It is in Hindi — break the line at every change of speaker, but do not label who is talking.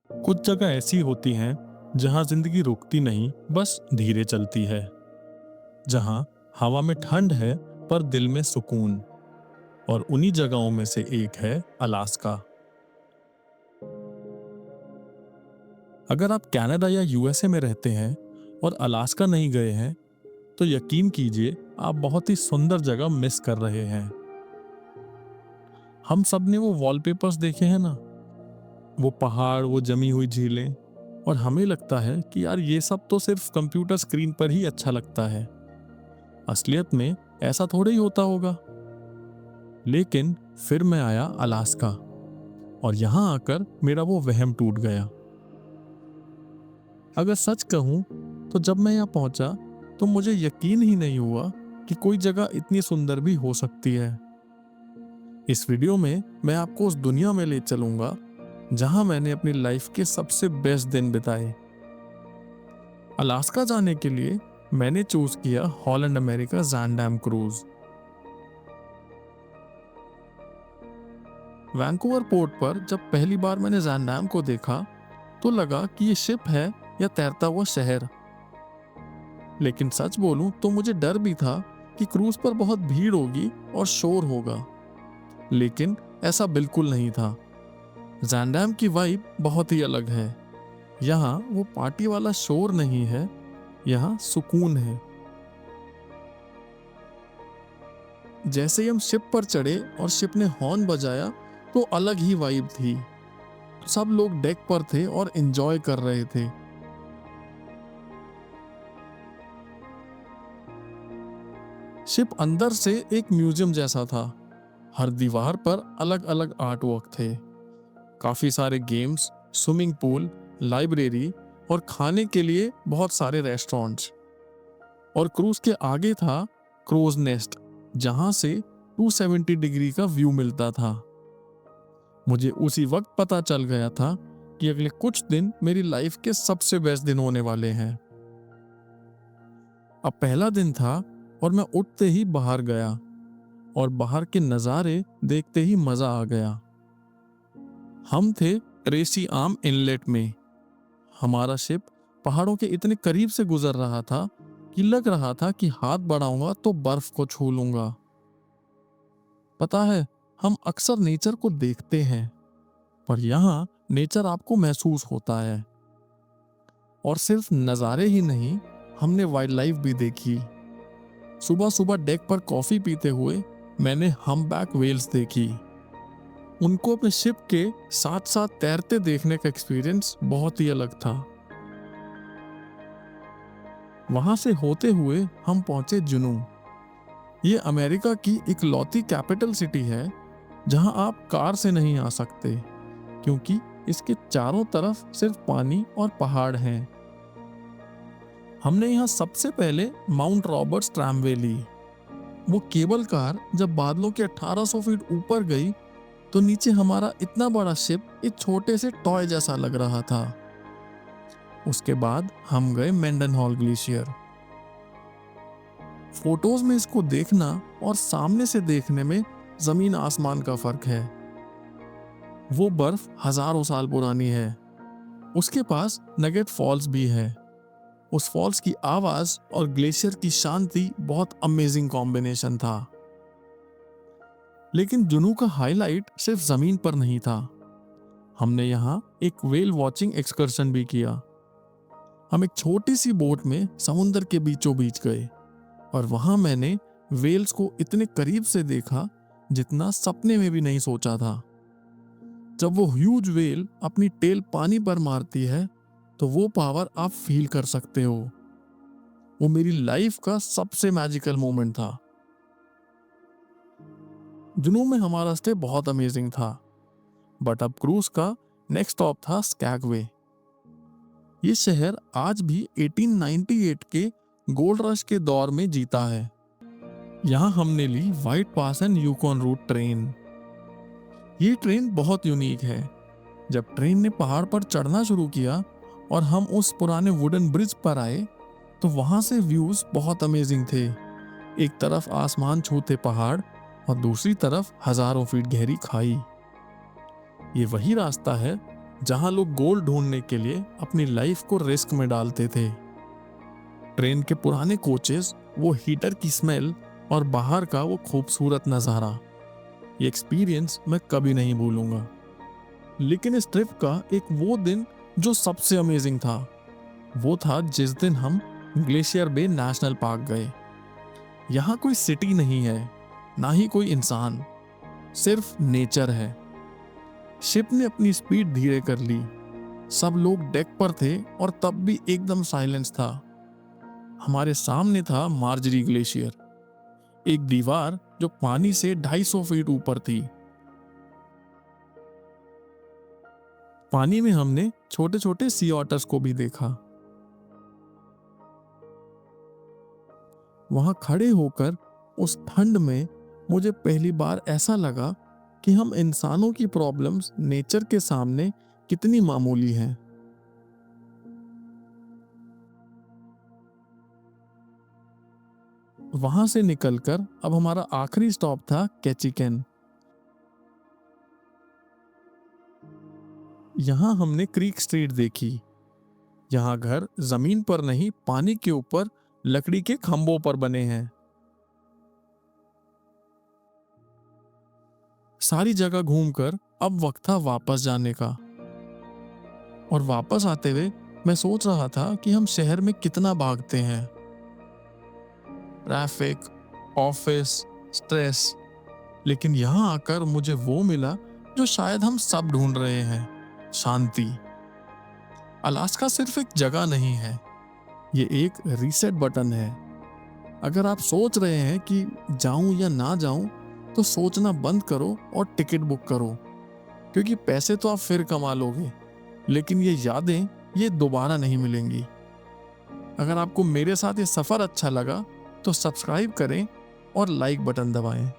कुछ जगह ऐसी होती हैं जहां जिंदगी रुकती नहीं, बस धीरे चलती है। जहां हवा में ठंड है पर दिल में सुकून। और उन्हीं जगहों में से एक है अलास्का। अगर आप कनाडा या यूएसए में रहते हैं और अलास्का नहीं गए हैं, तो यकीन कीजिए आप बहुत ही सुंदर जगह मिस कर रहे हैं। हम सब ने वो वॉलपेपर्स देखे हैं ना, वो पहाड़, वो जमी हुई झीलें, और हमें लगता है कि यार ये सब तो सिर्फ कंप्यूटर स्क्रीन पर ही अच्छा लगता है। असलियत में ऐसा थोड़ा ही होता होगा। लेकिन फिर मैं आया अलास्का, और यहां आकर मेरा वो वहम टूट गया। अगर सच कहूं तो जब मैं यहां पहुंचा तो मुझे यकीन ही नहीं हुआ कि कोई जगह इतनी सुंदर भी हो सकती है। इस वीडियो में मैं आपको उस दुनिया में ले चलूंगा जहां मैंने अपनी लाइफ के सबसे बेस्ट दिन बिताए। अलास्का जाने के लिए मैंने चूज किया Holland America Zaandam cruise. Vancouver port पर जब पहली बार मैंने ज़ांडाम को देखा तो लगा कि ये शिप है या तैरता हुआ शहर। लेकिन सच बोलूं तो मुझे डर भी था कि क्रूज पर बहुत भीड़ होगी और शोर होगा। लेकिन ऐसा बिल्कुल नहीं था। ज़ांडाम की वाइब बहुत ही अलग है। यहाँ वो पार्टी वाला शोर नहीं है, यहाँ सुकून है। जैसे ही हम शिप पर चढ़े और शिप ने हॉर्न बजाया तो अलग ही वाइब थी। सब लोग डेक पर थे और एंजॉय कर रहे थे। शिप अंदर से एक म्यूजियम जैसा था। हर दीवार पर अलग अलग आर्ट वर्क थे। काफी सारे गेम्स, स्विमिंग पूल, लाइब्रेरी और खाने के लिए बहुत सारे रेस्टोरेंट्स। और क्रूज के आगे था क्रोज नेस्ट, जहां से 270 डिग्री का व्यू मिलता था। मुझे उसी वक्त पता चल गया था कि अगले कुछ दिन मेरी लाइफ के सबसे बेस्ट दिन होने वाले हैं। अब पहला दिन था और मैं उठते ही बाहर गया और बाहर के नज़ारे देखते ही मजा आ गया। हम थे रेसी आर्म इनलेट में। हमारा शिप पहाड़ों के इतने करीब से गुजर रहा था कि लग रहा था कि हाथ बढ़ाऊंगा तो बर्फ को छू लूंगा। पता है, हम अक्सर नेचर को देखते हैं, पर यहाँ नेचर आपको महसूस होता है। और सिर्फ नज़ारे ही नहीं, हमने वाइल्ड लाइफ भी देखी। सुबह सुबह डेक पर कॉफी पीते हुए मैंने हम्पबैक व्हेल्स देखी। उनको अपने शिप के साथ साथ तैरते देखने का एक्सपीरियंस बहुत ही अलग था। वहां से होते हुए हम पहुंचे जुनू। ये अमेरिका की इकलौती कैपिटल सिटी है जहां आप कार से नहीं आ सकते, क्योंकि इसके चारों तरफ सिर्फ पानी और पहाड़ हैं। हमने यहाँ सबसे पहले माउंट रॉबर्ट्स ट्रैमवे ली। वो केबल कार जब बादलों के 1800 फीट ऊपर गई तो नीचे हमारा इतना बड़ा शिप एक छोटे से टॉय जैसा लग रहा था। उसके बाद हम गए मेंडनहॉल ग्लेशियर। फोटोज में इसको देखना और सामने से देखने में जमीन आसमान का फर्क है। वो बर्फ हजारों साल पुरानी है। उसके पास नगेट फॉल्स भी है। उस फॉल्स की आवाज और ग्लेशियर की शांति बहुत अमेजिंग कॉम्बिनेशन था। लेकिन जुनू का हाईलाइट सिर्फ जमीन पर नहीं था। हमने यहाँ एक व्हेल वॉचिंग एक्सकर्शन भी किया। हम एक छोटी सी बोट में समुंदर के बीचों बीच गए और वहां मैंने व्हेल्स को इतने करीब से देखा जितना सपने में भी नहीं सोचा था। जब वो ह्यूज व्हेल अपनी टेल पानी पर मारती है तो वो पावर आप फील कर सकते हो। वो मेरी लाइफ का सबसे मैजिकल मोमेंट था। जुनू में हमारा स्टे बहुत अमेजिंग था, बट अब क्रूज का नेक्स्ट स्टॉप था स्कैगवे। ये शहर आज भी 1898 के गोल्ड रश के दौर में जीता है। यहाँ हमने ली White Pass and Yukon route train. ये ट्रेन बहुत यूनिक है। जब ट्रेन ने पहाड़ पर चढ़ना शुरू किया और हम उस पुराने वुडन ब्रिज पर आए तो वहां से व्यूज बहुत अमेजिंग थे। एक तरफ आसमान छूते पहाड़ और दूसरी तरफ हजारों फीट गहरी खाई। ये वही रास्ता है जहां लोग गोल्ड ढूंढने के लिए अपनी लाइफ को रिस्क में डालते थे। ट्रेन के पुराने कोचेस, वो हीटर की स्मेल और बाहर का वो खूबसूरत नज़ारा, ये एक्सपीरियंस मैं कभी नहीं भूलूंगा। लेकिन इस ट्रिप का एक वो दिन जो सबसे अमेजिंग था, वो था जिस दिन हम ग्लेशियर बे नेशनल पार्क गए। यहाँ कोई सिटी नहीं है, ना ही कोई इंसान, सिर्फ नेचर है। शिप ने अपनी स्पीड धीरे कर ली। सब लोग डेक पर थे और तब भी एकदम साइलेंस था। हमारे सामने था मार्जरी ग्लेशियर, एक दीवार जो पानी से 250 फीट ऊपर थी। पानी में हमने छोटे छोटे सी ऑटर्स को भी देखा। वहां खड़े होकर उस ठंड में मुझे पहली बार ऐसा लगा कि हम इंसानों की प्रॉब्लम्स नेचर के सामने कितनी मामूली हैं। वहां से निकलकर अब हमारा आखिरी स्टॉप था कैचिकेन। यहां हमने क्रीक स्ट्रीट देखी। यहां घर जमीन पर नहीं, पानी के ऊपर लकड़ी के खंभों पर बने हैं। सारी जगह घूमकर अब वक्त था वापस जाने का। और वापस आते हुए मैं सोच रहा था कि हम शहर में कितना भागते हैं, ट्रैफिक, ऑफिस, स्ट्रेस। लेकिन यहां आकर मुझे वो मिला जो शायद हम सब ढूंढ रहे हैं, शांति। अलास्का सिर्फ एक जगह नहीं है, ये एक रीसेट बटन है। अगर आप सोच रहे हैं कि जाऊं या ना जाऊं, तो सोचना बंद करो और टिकट बुक करो, क्योंकि पैसे तो आप फिर कमा लोगे, लेकिन ये यादें ये दोबारा नहीं मिलेंगी। अगर आपको मेरे साथ ये सफर अच्छा लगा तो सब्सक्राइब करें और लाइक बटन दबाएं।